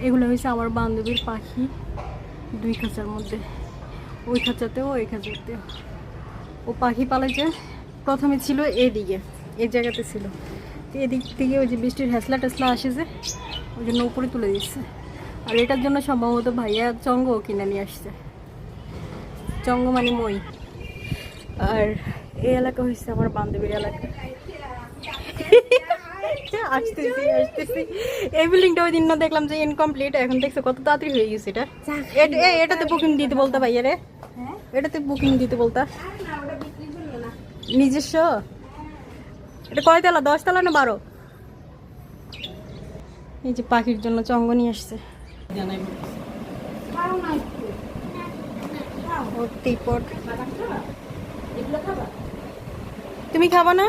এগুলো হয়েছে আমার বান্ধবীর পাখি, 2 খাঁচার মধ্যে, ওই খাঁচাতেও এই খাঁচাতেও। ও পাখি পালে যে প্রথমে ছিল এদিকে, এই জায়গাতে ছিল, এদিক থেকে ওই যে বৃষ্টির হ্যাসলা টেসলা আসে যে, ওই জন্য উপরে তুলে দিচ্ছে। আর এটার জন্য সম্ভবত ভাইয়া চঙ্গ কিনে নিয়ে আসছে, চঙ্গ মানে মই। আর এই এলাকা হচ্ছে আমার বান্ধবীর এলাকা। আসতেছি আসতেছি। এই বিল্ডিংটা ওই দিন না দেখলাম যে ইনকমপ্লিট, এখন দেখছো কত তাড়াতাড়ি হয়ে গেছে। এটাতে বুকিং দিতে বলতা ভাইয়া রে, এটাতে বুকিং দিতে বলতা। নিজস্ব এটা কয়তলা, 10 তলা না 12? এই যে পাখির জন্য চঙ্গ নিয়ে আসছে। তুমি খাবা না?